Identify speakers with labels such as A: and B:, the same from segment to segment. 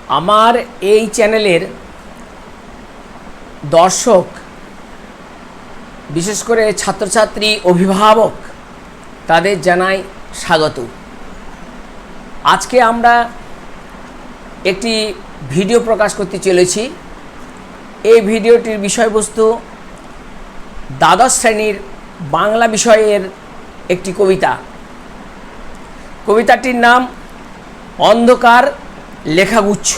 A: আমার এই চ্যানেলের দর্শক, বিশেষ করে ছাত্রছাত্রী, অভিভাবক, তাদের জানাই স্বাগত। আজকে আমরা একটি ভিডিও প্রকাশ করতে চলেছি। এই ভিডিওটির বিষয়বস্তু দ্বাদশ শ্রেণীর বাংলা বিষয়ের একটি কবিতা। কবিতাটির নাম অন্ধকার লেখাগুচ্ছ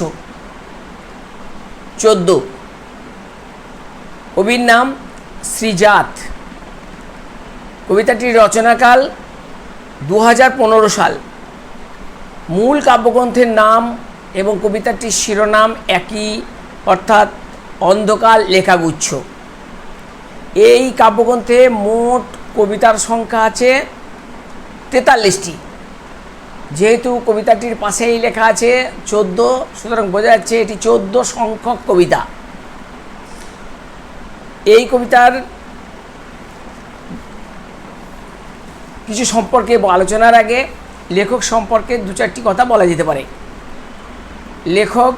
A: 14। কবির নাম শ্রীজাত। কবিতাটির রচনাকাল 2015 সাল। মূল কাব্যগ্রন্থের নাম এবং কবিতাটির শিরোনাম একই, অর্থাৎ অন্ধকার লেখাগুচ্ছ। এই কাব্যগ্রন্থে মোট কবিতার সংখ্যা আছে 43টি। যেহেতু কবিতাটির পাশেই লেখা আছে 14, সুতরাং বোঝা যাচ্ছে এটি 14 সংখ্যক কবিতা। এই কবিতার কিছু সম্পর্কে আলোচনার আগে লেখক সম্পর্কে দু চারটি কথা বলা যেতে পারে। লেখক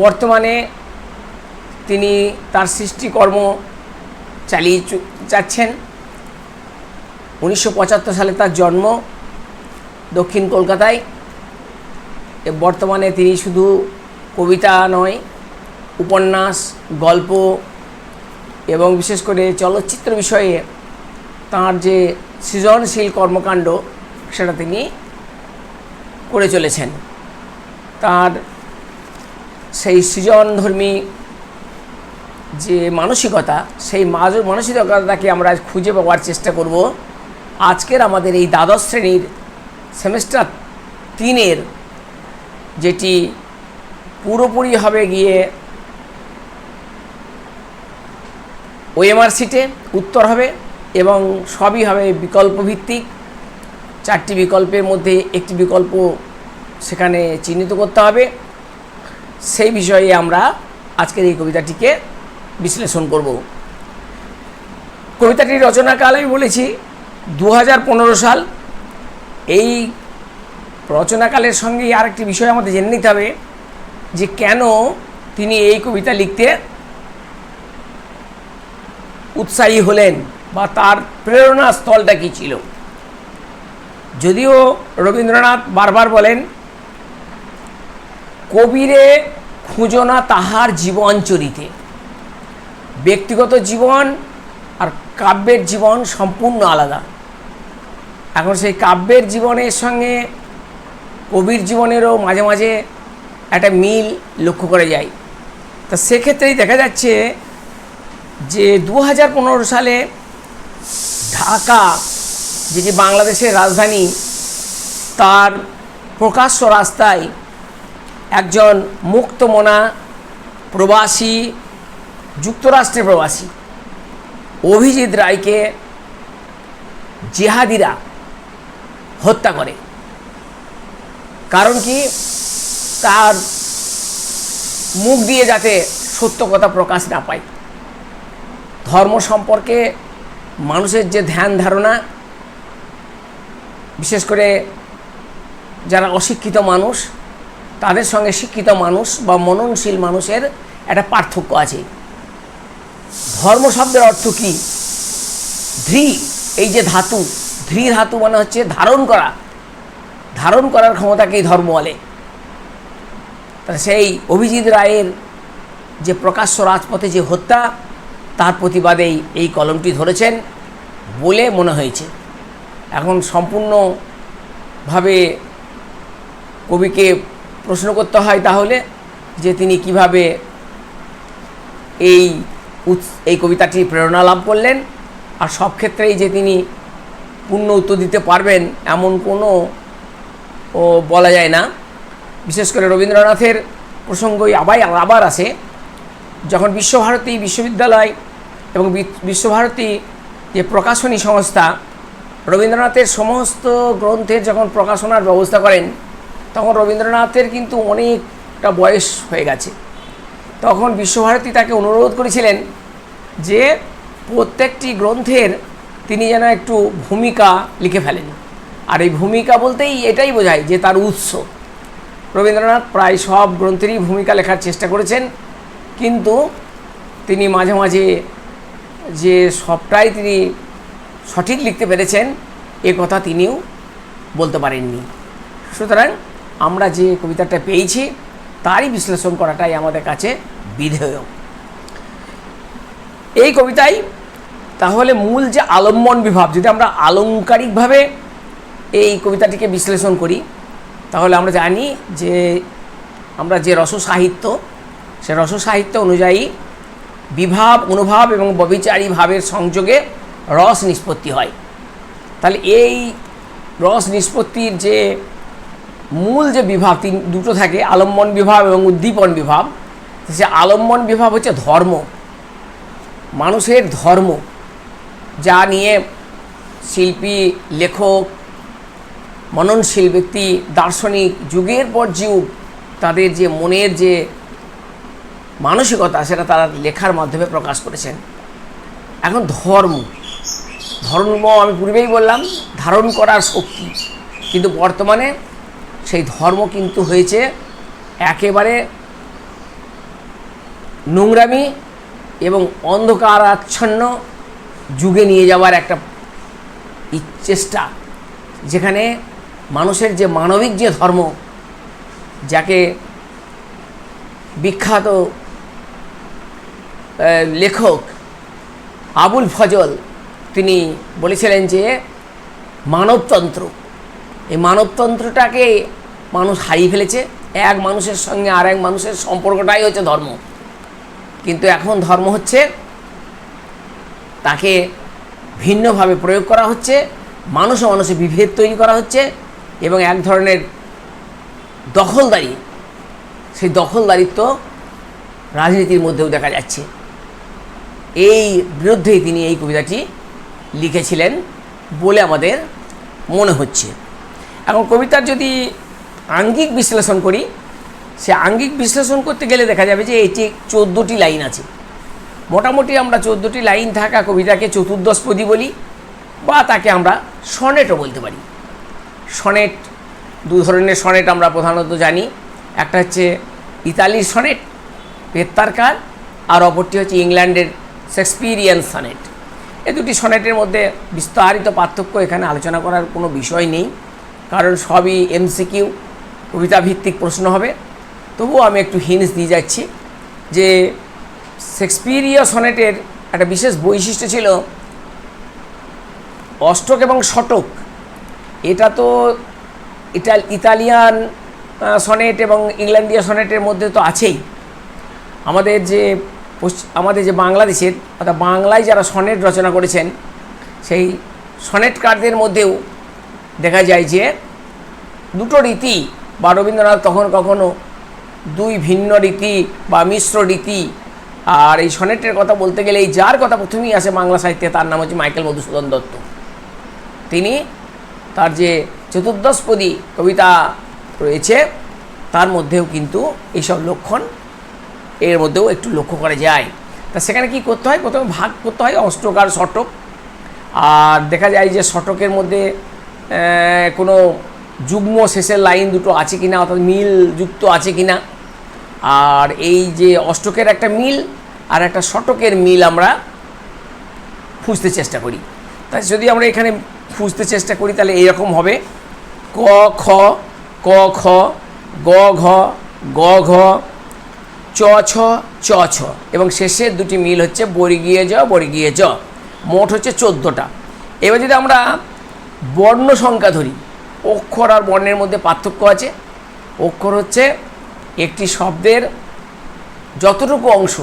A: বর্তমানে তিনি তার সৃষ্টিকর্ম চালিয়ে যাচ্ছেন। 1975 সালে তার জন্ম দক্ষিণ কলকাতায়। বর্তমানে তিনি শুধু কবিতা নয়, উপন্যাস, গল্প এবং বিশেষ করে চলচ্চিত্র বিষয়ে তাঁর যে সৃজনশীল কর্মকাণ্ড সেটা তিনি করে চলেছেন। তার সেই সৃজনধর্মী যে মানসিকতা, সেই মানসিকতাকে আমরা খুঁজে পাওয়ার চেষ্টা করব আজকের আমাদের এই দ্বাদশ শ্রেণীর সেমেস্টার 3-এর, যেটি পুরোপুরি হবে গিয়ে ওএমআর সিটে উত্তর হবে এবং সবই হবে বিকল্প ভিত্তিক। 4টি বিকল্পের মধ্যে একটি বিকল্প সেখানে চিহ্নিত করতে হবে। সেই বিষয়ে আমরা আজকের এই কবিতাটিকে বিশ্লেষণ করব। কবিতাটির রচনাকাল আমি বলেছি 2015 সাল। এই রচনাকালের সঙ্গে আরেকটি বিষয় আমাদের জেনে নিতে হবে যে কেন তিনি এই কবিতা লিখতে উৎসাহী হলেন বা তার প্রেরণা স্থলটা কী ছিল। যদিও রবীন্দ্রনাথ বারবার বলেন, কবিরে খুঁজো না তাহার জীবন চরিতে। ব্যক্তিগত জীবন আর কাব্যের জীবন সম্পূর্ণ আলাদা। এখন সেই কাব্যের জীবনের সঙ্গে কবির জীবনেরও মাঝে মাঝে একটা মিল লক্ষ্য করা যায়। তা সেক্ষেত্রেই দেখা যাচ্ছে যে 2015 সালে ঢাকা, যেটি বাংলাদেশের রাজধানী, তার প্রকাশ্য রাস্তায় একজন মুক্তমনা প্রবাসী, যুক্তরাষ্ট্রের প্রবাসী অভিজিৎ রায়কে জিহাদিরা হত্যা করে। কারণ কি? তার মুখ দিয়ে যাতে সত্য কথা প্রকাশ না পায়। ধর্ম সম্পর্কে মানুষের যে ধ্যান ধারণা, বিশেষ করে যারা অশিক্ষিত মানুষ, তাদের সঙ্গে শিক্ষিত মানুষ বা মননশীল মানুষের একটা পার্থক্য আছে। ধর্ম শব্দের অর্থ কী? ধৃ, এই যে ধাতু, ধৃ ধাতু মানে হচ্ছে ধারণ করা। ধারণ করার ক্ষমতাকেই ধর্ম বলে। তা সেই অভিজিৎ রায়ের যে প্রকাশ্য রাজপথে যে হত্যা, তার প্রতিবাদেই এই কলমটি ধরেছেন বলে মনে হয়েছে। এখন সম্পূর্ণভাবে কবিকে প্রশ্ন করতে হয় তাহলে যে তিনি কিভাবে এই কবিতাটি প্রেরণা লাভ করলেন। আর সব ক্ষেত্রেই যে তিনি পূর্ণ উত্তর দিতে পারবেন এমন কোনো বলা যায় না। বিশেষ করে রবীন্দ্রনাথের প্রসঙ্গই আবার আসে। যখন বিশ্বভারতী বিশ্ববিদ্যালয় এবং বিশ্বভারতী যে প্রকাশনী সংস্থা রবীন্দ্রনাথের সমস্ত গ্রন্থের যখন প্রকাশনার ব্যবস্থা করেন, তখন রবীন্দ্রনাথের কিন্তু অনেকটা বয়স হয়ে গেছে। তখন বিশ্বভারতী তাকে অনুরোধ করেছিলেন যে প্রত্যেকটি গ্রন্থের তিনি যেন একটু ভূমিকা লিখে ফেলেন। আর এই ভূমিকা বলতেই এটাই বোঝায় যে তার উৎস। রবীন্দ্রনাথ প্রায় সব গ্রন্থেরই ভূমিকা লেখার চেষ্টা করেছেন, কিন্তু তিনি মাঝে মাঝে যে সবটাই তিনি সঠিক লিখতে পেরেছেন এ কথা তিনিও বলতে পারেননি। সুতরাং আমরা যে কবিতাটা পেয়েছি তারই বিশ্লেষণ করাটাই আমাদের কাছে বিধেয়। এই কবিতায় তাহলে মূল যে আলম্বন বিভাব, যদি আমরা আলংকারিকভাবে এই কবিতাটিকে বিশ্লেষণ করি তাহলে আমরা জানি যে আমরা যে রসসাহিত্য, সে রসসাহিত্য অনুযায়ী বিভাব, অনুভাব এবং ব্যভিচারী ভাবের সংযোগে রস নিষ্পত্তি হয়। তাহলে এই রস নিষ্পত্তির যে মূল যে বিভাব দুটো থাকে, আলম্বন বিভাব এবং উদ্দীপন বিভাব। সে আলম্বন বিভাব হচ্ছে ধর্ম, মানুষের ধর্ম, যা নিয়ে শিল্পী, লেখক, মননশীল ব্যক্তি, দার্শনিক যুগের পর যুগ তাদের যে মনের যে মানসিকতা সেটা তারা লেখার মাধ্যমে প্রকাশ করেছেন। এখন ধর্ম আমি পূর্বেই বললাম ধারণ করার শক্তি, কিন্তু বর্তমানে সেই ধর্ম কিন্তু হয়েছে একেবারে নোংরামি এবং অন্ধকারাচ্ছন্ন যুগে নিয়ে যাওয়ার একটা চেষ্টা, যেখানে মানুষের যে মানবিক যে ধর্ম, যাকে বিখ্যাত লেখক আবুল ফজল তিনি বলেছিলেন যে মানবতন্ত্র, এই মানবতন্ত্রটাকে মানুষ হারিয়ে ফেলেছে। এক মানুষের সঙ্গে আর এক মানুষের সম্পর্কটাই হচ্ছে ধর্ম, কিন্তু এখন ধর্ম হচ্ছে তাকে ভিন্নভাবে প্রয়োগ করা হচ্ছে, মানুষে মানুষে বিভেদ তৈরি করা হচ্ছে এবং এক ধরনের দখলদারি, সেই দখলদারিত্ব রাজনীতির মধ্যেও দেখা যাচ্ছে। এই বিরুদ্ধেই তিনি এই কবিতাটি লিখেছিলেন বলে আমাদের মনে হচ্ছে। এখন কবিতার যদি আঙ্গিক বিশ্লেষণ করি, সে আঙ্গিক বিশ্লেষণ করতে গেলে দেখা যাবে যে এটি 14টি লাইন আছে। মোটামুটি আমরা 14টি লাইন থাকা কবিতাকে চতুর্দশপদী বলি, বা তাকে আমরা সনেটও বলতে পারি। সনেট, দু ধরনের সনেট আমরা প্রধানত জানি, একটা হচ্ছে ইতালির সনেট পেত্তারকার, আর অপরটি হচ্ছে ইংল্যান্ডের শেক্সপিয়ারিয়ান সনেট। এই দুটি সনেটের মধ্যে বিস্তারিত পার্থক্য এখানে আলোচনা করার কোনো বিষয় নেই, কারণ সবই এমসিকিউ কবিতা ভিত্তিক প্রশ্ন হবে। তবুও আমি একটু হিন্টস দিয়ে যাচ্ছি যে শেক্সপিয়ারীয় সনেটের একটা বিশেষ বৈশিষ্ট্য ছিল অষ্টক এবং শতক। এটা তো ইতালিয়ান সনেট এবং ইংল্যান্ডীয় সনেটের মধ্যে তো আছেই। আমাদের যে বাংলাদেশের অর্থাৎ বাংলায় যারা সনেট রচনা করেছেন সেই সনেটকারদের মধ্যেও দেখা যায় যে দুটো রীতি, বা রবীন্দ্রনাথ কখনো দুই ভিন্ন রীতি বা মিশ্র রীতি। আর এই সনেটের কথা বলতে গেলে এই যার কথা প্রথমেই আসে বাংলা সাহিত্যে তার নাম হচ্ছে মাইকেল মধুসূদন দত্ত। তিনি তার যে চতুর্দশপদী কবিতা রয়েছে তার মধ্যেও কিন্তু এইসব লক্ষণ এর মধ্যেও একটু লক্ষ্য করা যায়। তা সেখানে কি করতে হয়, প্রথমে ভাগ করতে হয় অষ্টক আর শতক। আর দেখা যায় যে শতকের মধ্যে কোনো যুগ্ম শেষের লাইন দুটো আছে কিনা, অর্থাৎ মিল যুক্ত আছে কিনা। আর এই যে অষ্টকের একটা মিল আর একটা শতকের মিল আমরা খুঁজতে চেষ্টা করি। তাই যদি আমরা এখানে খুঁজতে চেষ্টা করি তাহলে এইরকম হবে ক খ, ক খ, গ ঘ, গ ঘ, চ ছ, চ ছ, এবং শেষের দুটি মিল হচ্ছে বর্গীয় জ, বর্গীয় জ। মোট হচ্ছে 14টা। এবার যদি আমরা বর্ণ সংখ্যা ধরি, অক্ষর আর বর্ণের মধ্যে পার্থক্য আছে। অক্ষর হচ্ছে একটি শব্দের যতটুকু অংশ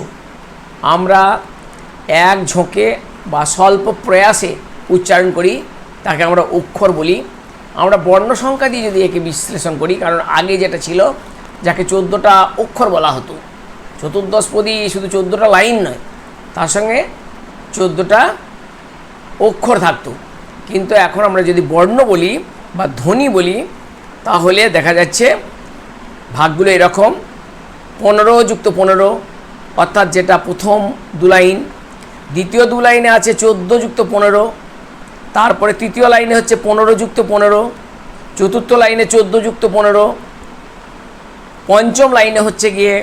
A: আমরা এক ঝোঁকে বা স্বল্প প্রয়াসে উচ্চারণ করি তাকে আমরা অক্ষর বলি। আমরা বর্ণ সংখ্যা দিয়ে যদি একে বিশ্লেষণ করি, কারণ আগে যেটা ছিল যাকে 14টা অক্ষর বলা হতো, চতুর্দশপদী শুধু 14টা লাইন নয়, তার সঙ্গে 14টা অক্ষর থাকতো। কিন্তু এখন আমরা যদি বর্ণ বলি বা ধ্বনি বলি তাহলে দেখা যাচ্ছে ভাগগুলো এরকম 15 যুক্ত 15, অর্থাৎ যেটা প্রথম 2 লাইন, দ্বিতীয় 2 লাইনে আছে 14 যুক্ত 15, তারপরে তৃতীয় লাইনে হচ্ছে 15 যুক্ত 15, চতুর্থ লাইনে 14 যুক্ত 15, পঞ্চম লাইনে হচ্ছে গিয়ে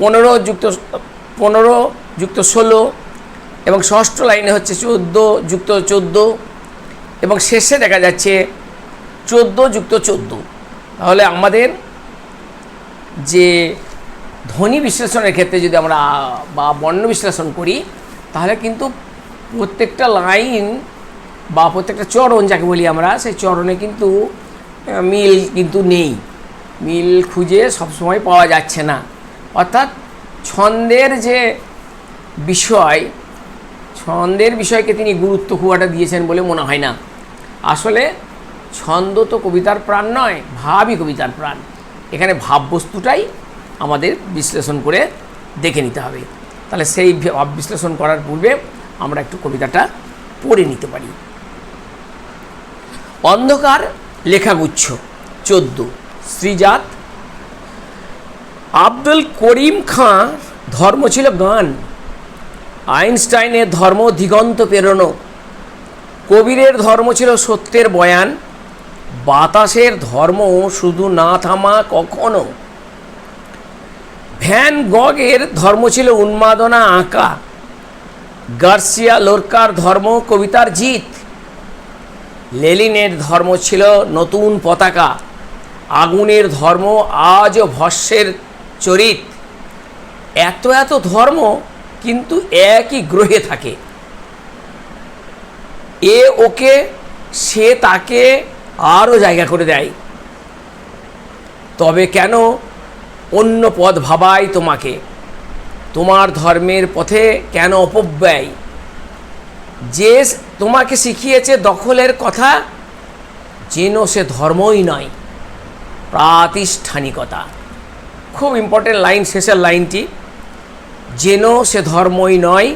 A: 15+16 এবং ষষ্ঠ লাইনে হচ্ছে 14+14 এবং শেষে দেখা যাচ্ছে 14+14। তাহলে আমাদের যে ধ্বনি বিশ্লেষণের ক্ষেত্রে যদি আমরা বা বর্ণ বিশ্লেষণ করি, তাহলে কিন্তু প্রত্যেকটা লাইন বা প্রত্যেকটা চরণ যাকে বলি আমরা, সেই চরণে কিন্তু মিল কিন্তু নেই, মিল খুঁজে সবসময় পাওয়া যাচ্ছে না। অর্থাৎ ছন্দের যে ছন্দের বিষয়কে তিনি গুরুত্ব খুব একটা দিয়েছেন বলে মনে হয় না। আসলে ছন্দ তো কবিতার প্রাণ নয়, ভাবই কবিতার প্রাণ। এখানে ভাববস্তুটাই আমাদের বিশ্লেষণ করে দেখে নিতে হবে। তাহলে সেই ভাব বিশ্লেষণ করার পূর্বে আমরা একটু কবিতাটা পড়ে নিতে পারি। অন্ধকার লেখাগুচ্ছ 14, শ্রীজাত। আব্দুল করিম খাঁ ধর্ম ছিল গান, আইনস্টাইনের ধর্ম দিগন্ত পেরোনো, কবিরের ধর্ম ছিল সত্যের বয়ান, বাতাসের ধর্ম শুধু না থামা কখনো, ভ্যান গগের ধর্ম ছিল উন্মাদনা আঁকা, গার্সিয়া লোরকার ধর্ম কবিতার জিত, লেনিনের ধর্ম ছিল নতুন পতাকা, আগুনের ধর্ম আজও ভস্যের চরিত। এত এত ধর্ম কিন্তু একই গ্রহে থাকে, এ ওকে সে তাকে আরও জায়গা করে দেয়। তবে কেন অন্য পথ ভাবাই তোমাকে, তোমার ধর্মের পথে কেন অপব্যয়? যে তোমাকে শিখিয়েছে দখলের কথা, যেন সে ধর্মই নয় প্রাতিষ্ঠানিকতা। খুব ইম্পর্টেন্ট লাইন শেষের লাইনটি, যেন সে ধর্মই নয়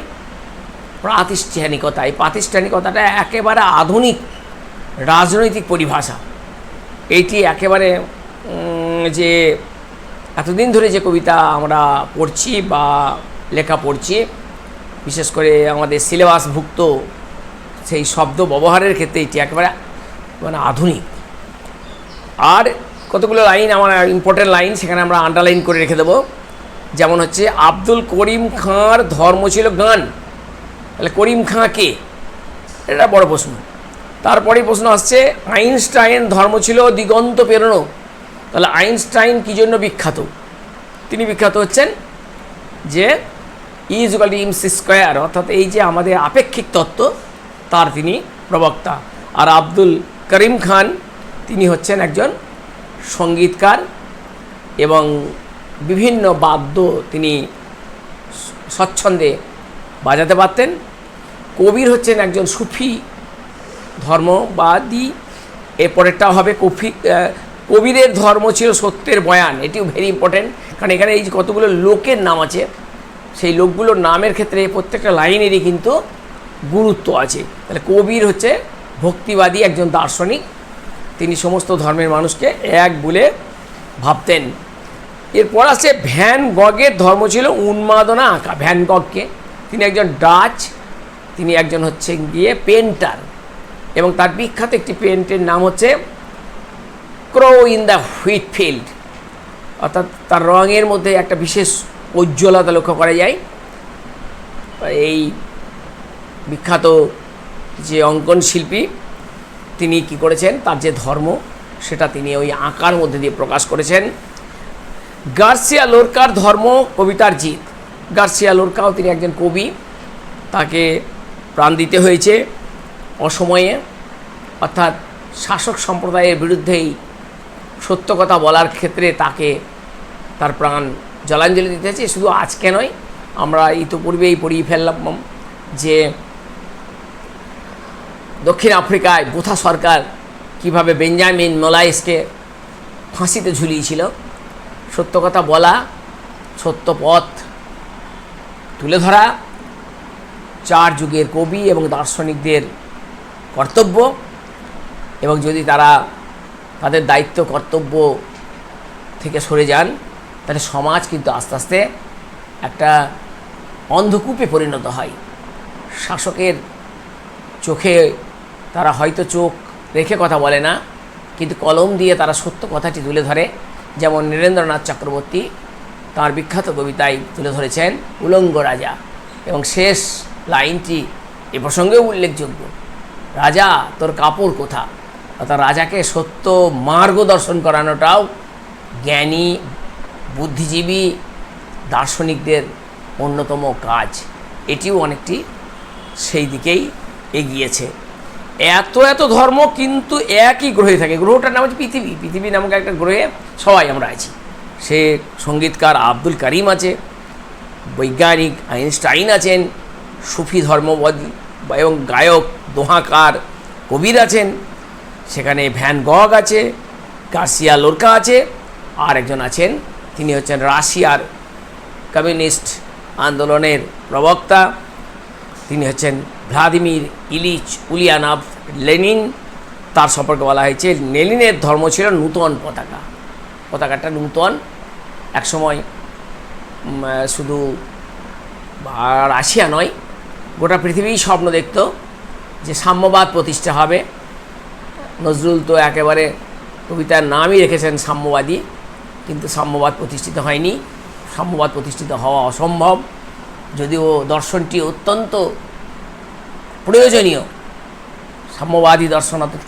A: প্রাতিষ্ঠানিকতা। এই প্রাতিষ্ঠানিকতাটা একেবারে আধুনিক রাজনৈতিক পরিভাষা। এইটি একেবারে যে এতদিন ধরে যে কবিতা আমরা পড়ছি বা লেখা পড়ছি, বিশেষ করে আমাদের সিলেবাসভুক্ত সেই শব্দ ব্যবহারের ক্ষেত্রে এটি একেবারে মানে আধুনিক। আর কতগুলো লাইন আমার ইম্পর্টেন্ট লাইন, সেখানে আমরা আন্ডারলাইন করে রেখে দেবো। যেমন হচ্ছে আব্দুল করিম খাঁর ধর্ম ছিল গান। তাহলে করিম খাঁ কে? এটা বড় প্রশ্ন। তারপরেই প্রশ্ন আসছে আইনস্টাইন ধর্ম ছিল দিগন্ত পেরোনো। তাহলে আইনস্টাইন কী জন্য বিখ্যাত? তিনি বিখ্যাত হচ্ছেন যে E=mc², অর্থাৎ এই যে আমাদের আপেক্ষিক তত্ত্ব, তার তিনি প্রবক্তা। আর আব্দুল করিম খান তিনি হচ্ছেন একজন সঙ্গীতকার এবং বিভিন্ন বাদ্য তিনি স্বচ্ছন্দে বাজাতে পারতেন। কবির হচ্ছেন একজন সুফি ধর্মবাদী। এরপরেরটাও হবে কবিরের ধর্ম ছিল সত্যের বয়ান। এটিও ভেরি ইম্পর্টেন্ট, কারণ এখানে এই যে কতগুলো লোকের নাম আছে, সেই লোকগুলোর নামের ক্ষেত্রে প্রত্যেকটা লাইনেরই কিন্তু গুরুত্ব আছে। তাহলে কবির হচ্ছে ভক্তিবাদী একজন দার্শনিক, তিনি সমস্ত ধর্মের মানুষকে এক বলে ভাবতেন। এরপর আছে ভ্যান গগের ধর্ম ছিল উন্মাদনা আঁকা। ভ্যান গগকে তিনি একজন ডাচ, তিনি একজন হচ্ছে গিয়ে পেন্টার, এবং তার বিখ্যাত একটি পেন্টের নাম হচ্ছে ক্রো ইন দ্য হুইট ফিল্ড। অর্থাৎ তার রঙের মধ্যে একটা বিশেষ উজ্জ্বলতা লক্ষ্য করা যায়। এই বিখ্যাত যে অঙ্কন শিল্পী, তিনি কি করেছেন, তার যে ধর্ম সেটা তিনি ওই আঁকার মধ্যে দিয়ে প্রকাশ করেছেন। গার্সিয়া লোরকার ধর্ম কবিতার জিত। গার্সিয়া লোরকাও তিনি একজন কবি, তাকে প্রাণ দিতে হয়েছে অসময়ে, অর্থাৎ শাসক সম্প্রদায়ের বিরুদ্ধেই সত্য কথা বলার ক্ষেত্রে তাকে তার প্রাণ জলাঞ্জলি দিতে হয়েছে। শুধু আজকে নয়, আমরা ইতিপূর্বেই পড়িয়ে ফেললাম যে দক্ষিণ আফ্রিকায় বোথা সরকার কিভাবে বেঞ্জামিন মোলায়েসকে ফাঁসিতে ঝুলিয়েছিল। সত্য কথা বলা, সত্য পথ তুলে ধরা চার যুগের কবি এবং দার্শনিকদের কর্তব্য, এবং যদি তারা তাদের দায়িত্ব কর্তব্য থেকে সরে যান, তাহলে সমাজ কিন্তু আস্তে আস্তে একটা অন্ধকূপে পরিণত হয়। শাসকের চোখে তারা হয়তো চোখ রেখে কথা বলে না, কিন্তু কলম দিয়ে তারা সত্য কথাটি তুলে ধরে, যেমন নীরেন্দ্রনাথ চক্রবর্তী তাঁর বিখ্যাত কবিতায় তুলে ধরেছেন উলঙ্গ রাজা, এবং শেষ লাইনটি এ প্রসঙ্গেও উল্লেখযোগ্য, রাজা তোর কাপড় কোথা। অর্থাৎ রাজাকে সত্য মার্গদর্শন করানোটাও জ্ঞানী বুদ্ধিজীবী দার্শনিকদের অন্যতম কাজ। এটিও অনেকটি সেই দিকেই এগিয়েছে। এত এত ধর্ম কিন্তু একই গ্রহে থাকে। গ্রহটার নাম হচ্ছে পৃথিবী। পৃথিবী নামক একটা গ্রহে সবাই আমরা আছি। সে সঙ্গীতকার আব্দুল করিম আছে, বৈজ্ঞানিক আইনস্টাইন আছেন, সুফি ধর্মবাদী এবং গায়ক দোহাকার কবির আছেন, সেখানে ভ্যান গগ আছে, গার্সিয়া লোরকা আছে, আর একজন আছেন তিনি হচ্ছেন রাশিয়ার কমিউনিস্ট আন্দোলনের প্রবক্তা, তিনি হচ্ছেন ভ্লাদিমির ইলিচ উলিয়ানভ লেনিন। তার সম্পর্কে বলা হয়েছে লেনিনের ধর্ম ছিল নূতন পতাকা। পতাকাটা নূতন। একসময় শুধু রাশিয়া নয়, গোটা পৃথিবীই স্বপ্ন দেখত যে সাম্যবাদ প্রতিষ্ঠা হবে। নজরুল তো একেবারে কবিতার নামই রেখেছেন সাম্যবাদী, কিন্তু সাম্যবাদ প্রতিষ্ঠিত হয়নি। সাম্যবাদ প্রতিষ্ঠিত হওয়া অসম্ভব, যদিও দর্শনটি অত্যন্ত প্রয়োজনীয়। সাম্যবাদী দর্শন অর্থাৎ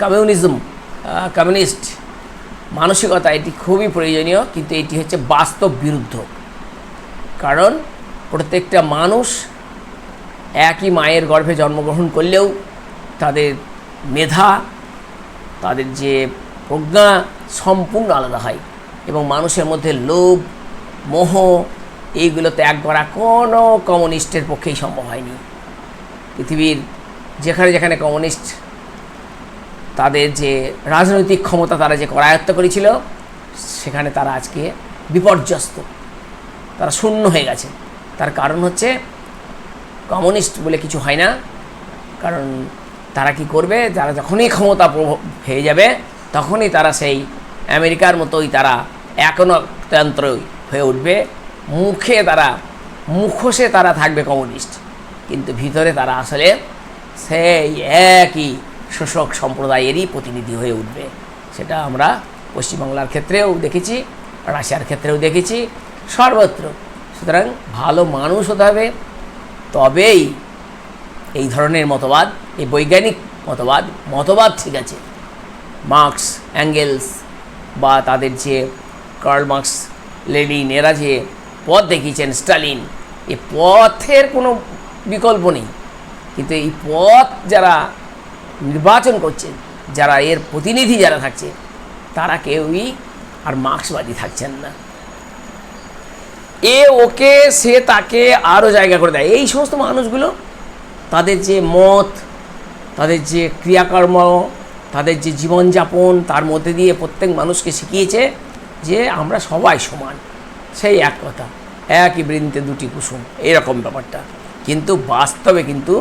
A: কমিউনিস্ট মানসিকতা, এটি খুবই প্রয়োজনীয়, কিন্তু এটি হচ্ছে বাস্তব বিরুদ্ধ। কারণ প্রত্যেকটা মানুষ একই মায়ের গর্ভে জন্মগ্রহণ করলেও তাদের মেধা, তাদের যে প্রজ্ঞা সম্পূর্ণ আলাদা হয়, এবং মানুষের মধ্যে লোভ মোহ এইগুলো ত্যাগ করা কোনো কমিউনিস্টের পক্ষেই সম্ভব হয়নি। পৃথিবীর যেখানে যেখানে কমিউনিস্ট তাদের যে রাজনৈতিক ক্ষমতা তারা যে করায়ত্ত করেছিল, সেখানে তারা আজকে বিপর্যস্ত, তারা শূন্য হয়ে গেছে। তার কারণ হচ্ছে কমিউনিস্ট বলে কিছু হয় না। কারণ তারা কি করবে, যারা যখনই ক্ষমতা হয়ে যাবে তখনই তারা সেই আমেরিকার মতোই তারা একনায়কতন্ত্র হয়ে উঠবে। মুখোশে তারা থাকবে কমিউনিস্ট, কিন্তু ভিতরে তারা আসলে সেই একই শোষক সম্প্রদায়েরই প্রতিনিধি হয়ে উঠবে। সেটা আমরা পশ্চিমবাংলার ক্ষেত্রেও দেখেছি, রাশিয়ার ক্ষেত্রেও দেখেছি, সর্বত্র। সুতরাং ভালো মানুষ হতে হবে, তবেই এই ধরনের মতবাদ, এই বৈজ্ঞানিক মতবাদ ঠিক আছে। মার্কস, অ্যাঙ্গেলস বা তাদের যে কার্ল মার্কস, লেনিন, এরা যে পথ দেখিয়েছেন, স্টালিন, এই পথের কোনো বিকল্প নেই। কিন্তু এই পথ যারা নির্বাচন করছেন, যারা এর প্রতিনিধি যারা থাকছে, তারা কেউই আর মার্ক্সবাদী থাকছেন না। ওকে সে তাকে আরও জায়গা করে দেয়। এই সমস্ত মানুষগুলো তাদের যে মত, তাদের যে ক্রিয়াকর্ম, তাদের যে জীবনযাপন, তার মধ্যে দিয়ে প্রত্যেক মানুষকে শিখিয়েছে যে আমরা সবাই সমান। সেই এক কথা, একই বৃন্তে দুটি কুসুম, এরকম ব্যাপারটা। কিন্তু বাস্তবে কিন্তু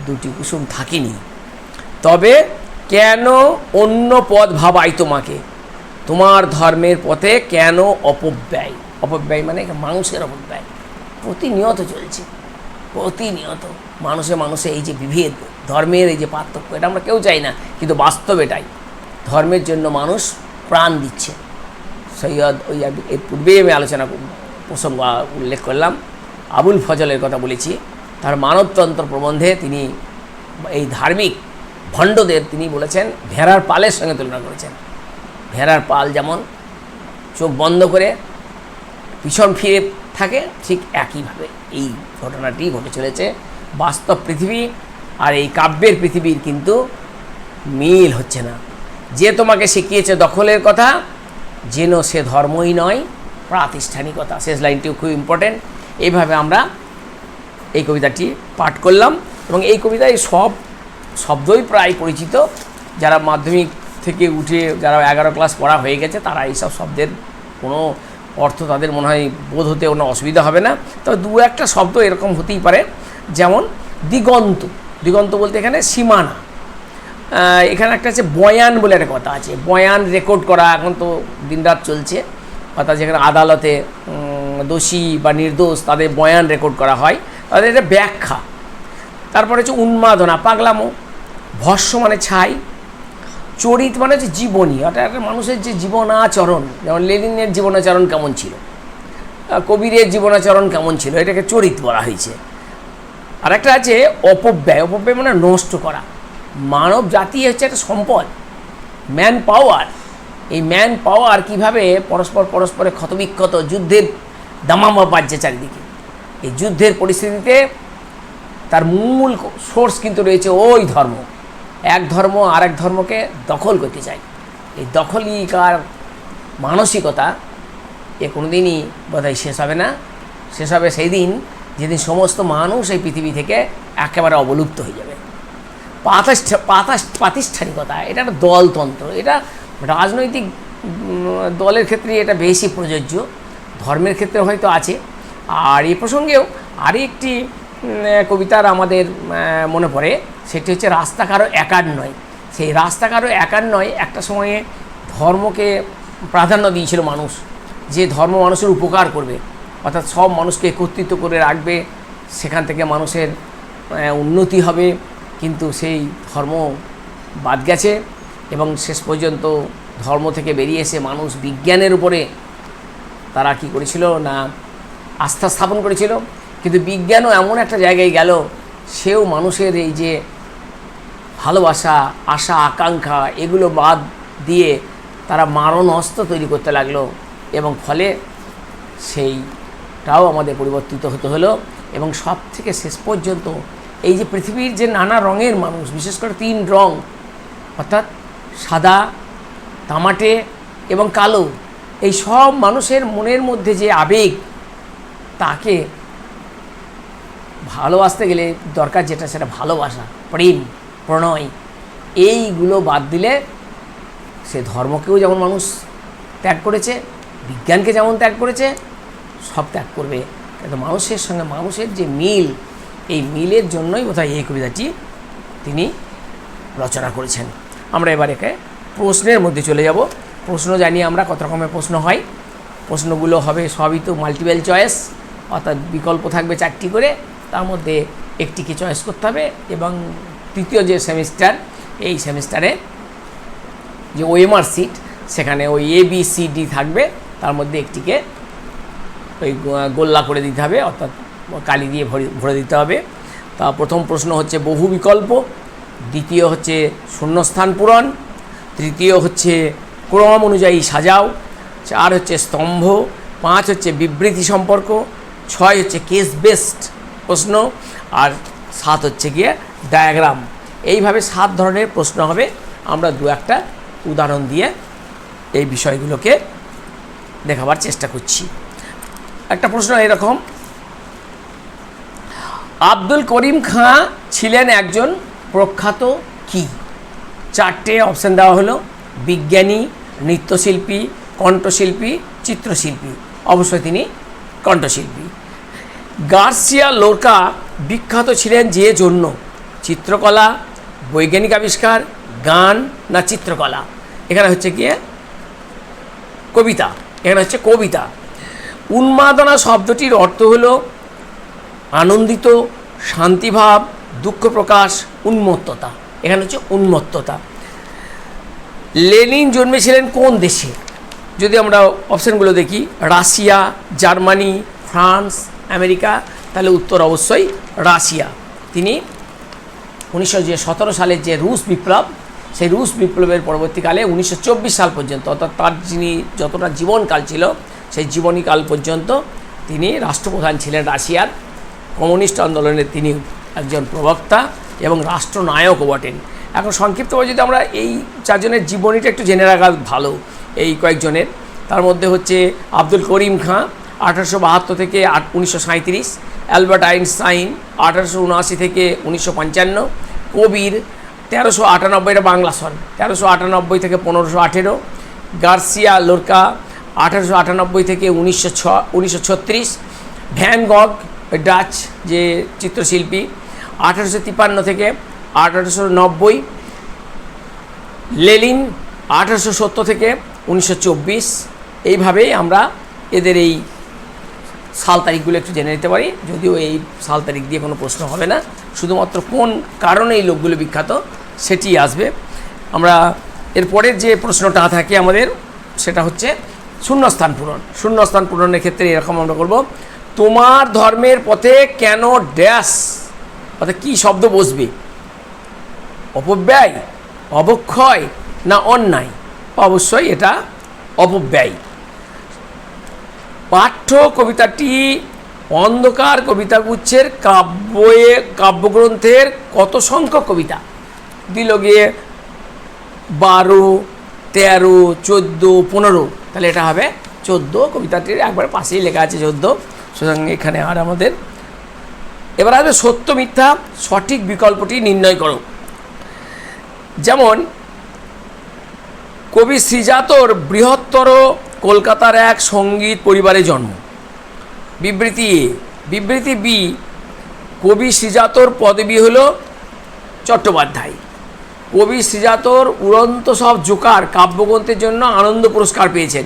A: দুটি কুসুম থাকেনি। তবে কেন অন্য পথ ভাবাই তোমাকে, তোমার ধর্মের পথে কেন অপব্যয়? অপব্যয় মানে মানুষের অপব্যয় প্রতিনিয়ত চলছে, প্রতিনিয়ত মানুষে এই যে বিভেদ, ধর্মের এই যে পার্থক্য, এটা আমরা কেউ চাই না, কিন্তু বাস্তব এটাই। ধর্মের জন্য মানুষ প্রাণ দিচ্ছে। সৈয়দ এই পূর্বেই আমি আলোচনা প্রসঙ্গ উল্লেখ করলাম, আবুল ফজলের কথা বলেছি। তার মানবতন্ত্র প্রবন্ধে তিনি এই ধার্মিক ভণ্ডদের তিনি বলেছেন ভেড়ার পালের সঙ্গে তুলনা করেছেন। ভেড়ার পাল যেমন চোখ বন্ধ করে পিছন ফিরে থাকে, ঠিক একইভাবে এই ঘটনাটি ঘটে চলেছে। বাস্তব পৃথিবী আর এই কাব্যের পৃথিবীর কিন্তু মিল হচ্ছে না। যে তোমাকে শিখিয়েছে দখলের কথা, যেন সে ধর্মই নয় প্রাতিষ্ঠানিকতা। শেষ লাইনটিও খুব ইম্পর্টেন্ট। এইভাবে আমরা এই কবিতাটি পাঠ করলাম, এবং এই কবিতায় সব শব্দই প্রায় পরিচিত। যারা মাধ্যমিক থেকে উঠে যারা 11 ক্লাস পড়া হয়ে গেছে, তারা এইসব শব্দের কোনো অর্থ তাদের মনে হয় বোধ হতে কোনো অসুবিধা হবে না। তবে দু একটা শব্দ এরকম হতেই পারে, যেমন দিগন্ত। দিগন্ত বলতে এখানে সীমানা। এখানে একটা আছে বয়ান বলে একটা কথা আছে। বয়ান রেকর্ড করা এখন তো দিনরাত চলছে, অর্থাৎ যেখানে আদালতে দোষী বা নির্দোষ তাদের বয়ান রেকর্ড করা হয়, তাদের এটা ব্যাখ্যা। তারপরে হচ্ছে উন্মাদনা, পাগলামো। ভস্য মানে ছাই, চরিত মানে হচ্ছে জীবনী, অর্থাৎ একটা মানুষের যে জীবনাচরণ, যেমন লেনিনের জীবনাচরণ কেমন ছিল, কবিরের জীবনাচরণ কেমন ছিল, এটাকে চরিত বলা হয়েছে। আর একটা আছে অপব্যয়। অপব্যয় মানে নষ্ট করা। মানব জাতি হচ্ছে একটা সম্পদ, ম্যান পাওয়ার। এই ম্যান পাওয়ার কীভাবে পরস্পরে ক্ষতবিক্ষত, যুদ্ধের দামামা বাজছে চারিদিকে। এই যুদ্ধের পরিস্থিতিতে তার মূল সোর্স কিন্তু রয়েছে ওই ধর্ম। এক ধর্ম আর এক ধর্মকে দখল করতে চায়। এই দখলিকার মানসিকতা এ কোনো দিনই বোধহয় শেষ হবে না। শেষ হবে সেই দিন যেদিন সমস্ত মানুষ এই পৃথিবী থেকে একেবারে অবলুপ্ত হয়ে যাবে। প্রাতিষ্ঠানিকতা, এটা একটা দলতন্ত্র। এটা রাজনৈতিক দলের ক্ষেত্রে এটা বেশি প্রযোজ্য, ধর্মের ক্ষেত্রে হয়তো আছে। আর এই প্রসঙ্গেও আরেকটি কবিতার আমাদের মনে পড়ে, সেটি হচ্ছে রাস্তা কারো একার নয়। সেই রাস্তা কারো একার নয় একটা সময়ে ধর্মকে প্রাধান্য দিয়েছিল মানুষ, যে ধর্ম মানুষের উপকার করবে, অর্থাৎ সব মানুষকে একত্রিত করে রাখবে, সেখান থেকে মানুষের উন্নতি হবে। কিন্তু সেই ধর্ম বাদ গেছে এবং শেষ পর্যন্ত ধর্ম থেকে বেরিয়ে এসে মানুষ বিজ্ঞানের উপরে তারা কি করেছিল না আস্থা স্থাপন করেছিল। কিন্তু বিজ্ঞানও এমন একটা জায়গায় গেল, সেও মানুষের এই যে ভালোবাসা, আশা, আকাঙ্ক্ষা এগুলো বাদ দিয়ে তারা মারণ অস্ত্র তৈরি করতে লাগলো এবং ফলে সেইটাও আমাদের পরিবর্তিত হতে হলো। এবং সব থেকে শেষ পর্যন্ত এই যে পৃথিবীর যে নানা রঙের মানুষ, বিশেষ করে 3 রং, অর্থাৎ সাদা, তামাটে এবং কালো, এই সব মানুষের মনের মধ্যে যে আবেগ, তাকে ভালোবাসতে গেলে দরকার যেটা সেটা ভালোবাসা, প্রেম, প্রণয়। এইগুলো বাদ দিলে সে ধর্মকেও যেমন মানুষ ত্যাগ করেছে, বিজ্ঞানকে যেমন ত্যাগ করেছে, সব ত্যাগ করবে। কিন্তু মানুষের সঙ্গে মানুষের যে মিল, এই মিলের জন্যই বোধহয় এই কবিতাটি তিনি রচনা করেছেন। আমরা এবার একে প্রশ্নের মধ্যে চলে যাব। প্রশ্ন জানি আমরা কত রকমের প্রশ্ন হয়। প্রশ্নগুলো হবে সবই তো মাল্টিপল চয়েস, অর্থাৎ বিকল্প থাকবে 4টি করে, তার মধ্যে একটিকে চয়েস করতে হবে। এবং তৃতীয় যে সেমিস্টার, এই সেমিস্টারে যে ওএমআর সিট, সেখানে ওই ABCD থাকবে, তার মধ্যে একটিকে ওই গোল্লা করে দিতে হবে, অর্থাৎ কালি দিয়ে ভরে দিতে হবে। তা প্রথম প্রশ্ন হচ্ছে বহু বিকল্প, দ্বিতীয় হচ্ছে শূন্যস্থান পূরণ, তৃতীয় হচ্ছে ক্রম অনুযায়ী সাজাও, 4 হচ্ছে স্তম্ভ, 5 হচ্ছে বিবৃতি সম্পর্ক, 6 হচ্ছে কেস বেসড প্রশ্ন, আর 7 হচ্ছে গিয়ে ডায়াগ্রাম। এইভাবে 7 ধরনের প্রশ্ন হবে। আমরা 2-1টা উদাহরণ দিয়ে এই বিষয়গুলোকে দেখাবার চেষ্টা করছি। একটা প্রশ্ন এরকম, আব্দুল করিম খাঁ ছিলেন একজন প্রখ্যাত কি? 4টে অপশান দেওয়া হলো, বিজ্ঞানী, নৃত্যশিল্পী, কণ্ঠশিল্পী, চিত্রশিল্পী। অবশ্যই তিনি কণ্ঠশিল্পী। গার্সিয়া লোরকা বিখ্যাত ছিলেন যে জন্য? চিত্রকলা, বৈজ্ঞানিক আবিষ্কার, গান না চিত্রকলা? এখানে হচ্ছে গিয়ে কবিতা, এখানে হচ্ছে কবিতা। উন্মাদনা শব্দটির অর্থ হলো আনন্দিত, শান্তিভাব, দুঃখ প্রকাশ, উন্মত্ততা। এখানে হচ্ছে উন্মত্ততা। লেনিন জন্মেছিলেন কোন দেশে? যদি আমরা অপশানগুলো দেখি, রাশিয়া, জার্মানি, ফ্রান্স, আমেরিকা, তাহলে উত্তর অবশ্যই রাশিয়া। তিনি 1917 সালের যে রুশ বিপ্লব, সেই রুশ বিপ্লবের পরবর্তীকালে 1924 সাল পর্যন্ত, অর্থাৎ তার যিনি যতটা জীবনকাল ছিল সেই জীবনীকাল পর্যন্ত তিনি রাষ্ট্রপ্রধান ছিলেন রাশিয়ার। কমিউনিস্ট আন্দোলনের তিনি একজন প্রবক্তা এবং রাষ্ট্রনায়কও বটেন। এখন সংক্ষিপ্তভাবে যদি আমরা এই 4 জনের জীবনীটা একটু জেনে রাখা ভালো। এই কয়েকজনের, তার মধ্যে হচ্ছে আব্দুল করিম খাঁ 1872 থেকে 1937, অ্যালবার্ট আইনস্টাইন 1879 থেকে 1955, কবির 1398, এটা বাংলা সন, 1398 থেকে 1518, গার্সিয়া লোরকা 1898 থেকে 1936, ভ্যান গগ ডাচ যে চিত্রশিল্পী 1853 থেকে 1890, লেনিন 1870 থেকে 1924। এইভাবেই আমরা এদের এই সাল তারিখগুলো একটু জেনে নিতে পারি, যদিও এই সাল তারিখ দিয়ে কোনো প্রশ্ন হবে না, শুধুমাত্র কোন কারণে এই লোকগুলো বিখ্যাত সেটি আসবে। আমরা এরপরের যে প্রশ্নটা থাকে আমাদের সেটা হচ্ছে শূন্যস্থান পূরণ। শূন্যস্থান পূরণের ক্ষেত্রে এরকম আমরা করব, তোমার ধর্মের পথে কেন ড্যাশ, অর্থাৎ কী শব্দ বসবে, অপব্যয়, অবক্ষয় না অন্যায়? অবশ্যই এটা অপব্যয়। পাঠ্য কবিতাটি অন্ধকার কবিতাগুচ্ছের কাব্যগ্রন্থের কত সংখ্যক কবিতা? দিল গিয়ে 12, 13, 14, 15, তাহলে এটা হবে 14। কবিতাটির একবার পাশেই লেখা আছে 14, সুতরাং এখানে আর আমাদের এবার আসবে সত্য মিথ্যা সঠিক বিকল্পটি নির্ণয় করো। যেমন কবি শ্রীজাতর বৃহত্তর কলকাতার এক সঙ্গীত পরিবারে জন্ম, বিবৃতি এ। বিবৃতি বি, কবি শ্রীজাতর পদবী হল চট্টোপাধ্যায়। কবি শ্রীজাতর উড়ন্ত সব জোকার কাব্যগ্রন্থের জন্য আনন্দ পুরস্কার পেয়েছেন।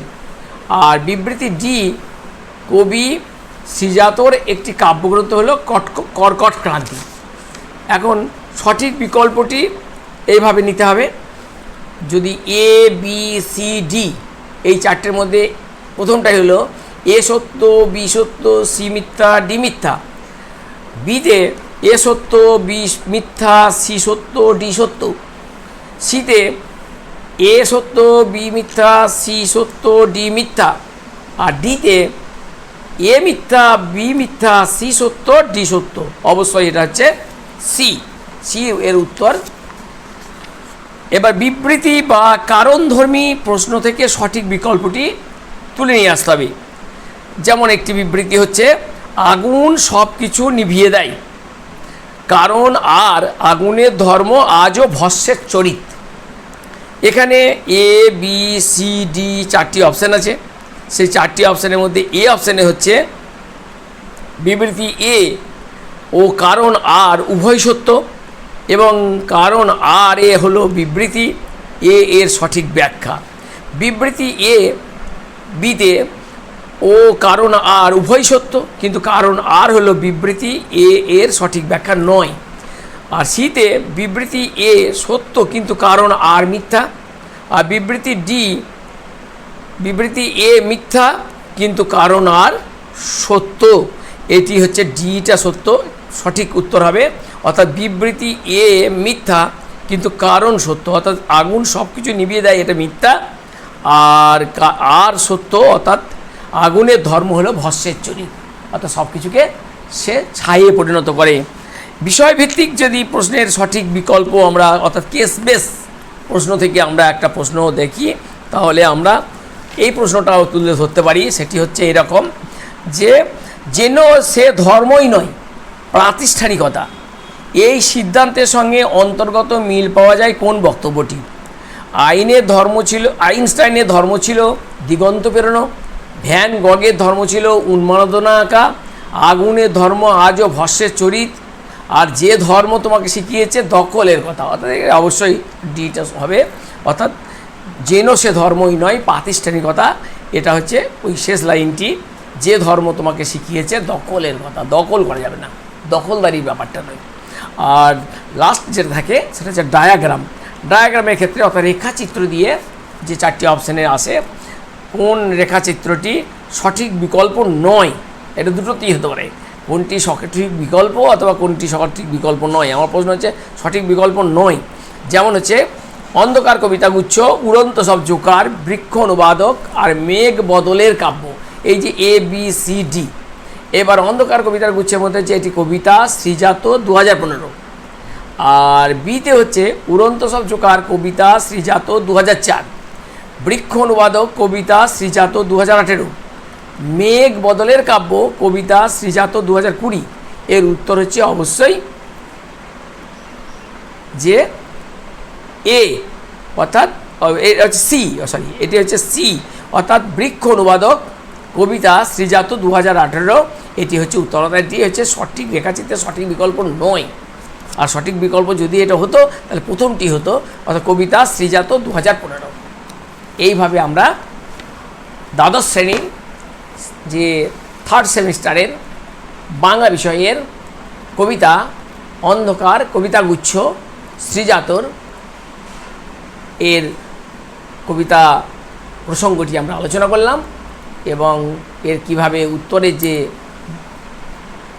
A: আর বিবৃতি ডি, কবি শ্রীজাতর একটি কাব্যগ্রন্থ হল কর্কট ক্রান্তি। এখন সঠিক বিকল্পটি এইভাবে নিতে হবে, যদি এ বি সি ডি এই চারটের মধ্যে প্রথমটাই হলো এ সত্য, বি সত্য, সি মিথ্যা, ডি মিথ্যা। বিতে এ সত্য, বি মিথ্যা, সি সত্য, ডি সত্য। সিতে এ সত্য, বি মিথ্যা, সি সত্য, ডি মিথ্যা। আর ডিতে এ মিথ্যা, বি মিথ্যা, সি সত্য, ডি সত্য। অবশ্যই এটা হচ্ছে সি, সি এর উত্তর। এবার বিবৃতি বা কারণধর্মী প্রশ্ন থেকে সঠিক বিকল্পটি তুলে নিয়ে আসতে হবে। যেমন একটি বিবৃতি হচ্ছে, আগুন সব কিছু নিভিয়ে দেয়, কারণ আর আগুনের ধর্ম আজও ভস্মের চরিত। এখানে এ বি সি ডি চারটি অপশান আছে, সেই চারটি অপশানের মধ্যে এ অপশানে হচ্ছে বিবৃতি এ ও কারণ আর উভয় সত্য, এবং কারণ আর এ হলো বিবৃতি এ এর সঠিক ব্যাখ্যা। বিবৃতি এ বিতে ও কারণ আর উভয় সত্য, কিন্তু কারণ আর হলো বিবৃতি এ এর সঠিক ব্যাখ্যা নয়। আর সিতে বিবৃতি এ সত্য কিন্তু কারণ আর মিথ্যা। আর বিবৃতি ডি, বিবৃতি এ মিথ্যা কিন্তু কারণ আর সত্য। এটি হচ্ছে ডিটা সত্য, সঠিক উত্তর হবে। অর্থাৎ বিবৃতি এ মিথ্যা কিন্তু কারণ সত্য, অর্থাৎ আগুন সব কিছু নিভিয়ে দেয়, এটা মিথ্যা। আর সত্য, অর্থাৎ আগুনের ধর্ম হলো ভস্মের চরিত, অর্থাৎ সব কিছুকে সে ছাইয়ে পরিণত করে। বিষয়ভিত্তিক যদি প্রশ্নের সঠিক বিকল্প আমরা, অর্থাৎ কেস বেস প্রশ্ন থেকে আমরা একটা প্রশ্ন দেখি, তাহলে আমরা এই প্রশ্নটাও তুলে ধরতে পারি। সেটি হচ্ছে এরকম যে, যেন সে ধর্মই নয় প্রাতিষ্ঠানিকতা, এই সিদ্ধান্তের সঙ্গে অন্তর্গত মিল পাওয়া যায় কোন বক্তব্যটি? আইনস্টাইনের ধর্ম ছিল দিগন্ত পেরোনো, ভ্যান গগের ধর্ম ছিল উন্মাদনা আঁকা, আগুনের ধর্ম আজও ভস্মের চরিত, আর যে ধর্ম তোমাকে শিখিয়েছে দখলের কথা। অর্থাৎ অবশ্যই ডিটা হবে, অর্থাৎ যেন সে ধর্মই নয় প্রাতিষ্ঠানিকতা, এটা হচ্ছে ওই শেষ লাইনটি, যে ধর্ম তোমাকে শিখিয়েছে দখলের কথা। দখল করা যাবে না, দখলদারির ব্যাপারটা নয়। আর লাস্ট যেটা থাকে সেটা হচ্ছে ডায়াগ্রাম। ডায়াগ্রামের ক্ষেত্রে অর্থাৎ রেখাচিত্র দিয়ে যে চারটি অপশানে আসে, কোন রেখাচিত্রটি সঠিক বিকল্প নয়, এটা দুটোতেই হতে পারে, কোনটি সঠিক বিকল্প অথবা কোনটি সঠিক বিকল্প নয়। আমার প্রশ্ন হচ্ছে সঠিক বিকল্প নয়। যেমন হচ্ছে অন্ধকার কবিতাগুচ্ছ, উড়ন্ত সব জোকার, বৃক্ষ অনুবাদক আর মেঘ বদলের কাব্য, এই যে এ বি সি ডি। এবার অন্ধকার কবিতার গুচ্ছের মধ্যে হচ্ছে এটি কবিতা শ্রীজাত 2015, আর বিতে হচ্ছে উড়ন্ত সব জোকার কবিতা শ্রীজাত 2004, বৃক্ষ অনুবাদক কবিতা শ্রীজাত 2018, মেঘ বদলের কাব্য কবিতা শ্রীজাত 2020। এর উত্তর হচ্ছে অবশ্যই যে এ, অর্থাৎ এটা হচ্ছে সি, এটি হচ্ছে সি, অর্থাৎ বৃক্ষ অনুবাদক কবিতা শ্রীজাত 2018, এটি হচ্ছে উত্তর। এটি হচ্ছে সঠিক রেখাচিত্রের সঠিক বিকল্প নয়। আর সঠিক বিকল্প যদি এটা হতো তাহলে প্রথমটি হতো, অর্থাৎ কবিতা শ্রীজাত 2015। এইভাবে আমরা দ্বাদশ শ্রেণীর যে থার্ড সেমিস্টারের বাংলা বিষয়ের কবিতা অন্ধকার কবিতাগুচ্ছ শ্রীজাতর এর কবিতা প্রসঙ্গটি আমরা আলোচনা করলাম এবং এর কিভাবে উত্তরের যে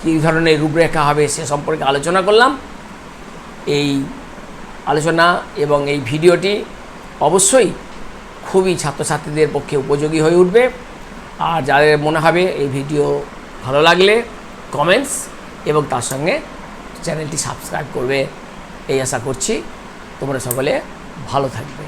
A: কী ধরনের রূপরেখা হবে সে সম্পর্কে আলোচনা করলাম। এই আলোচনা এবং এই ভিডিওটি অবশ্যই খুবই ছাত্রছাত্রীদের পক্ষে উপযোগী হয়ে উঠবে। আর যাদের মনে হবে এই ভিডিও ভালো লাগলে কমেন্টস এবং তার সঙ্গে চ্যানেলটি সাবস্ক্রাইব করবে এই আশা করছি। তোমরা সকলে ভালো থাকবে।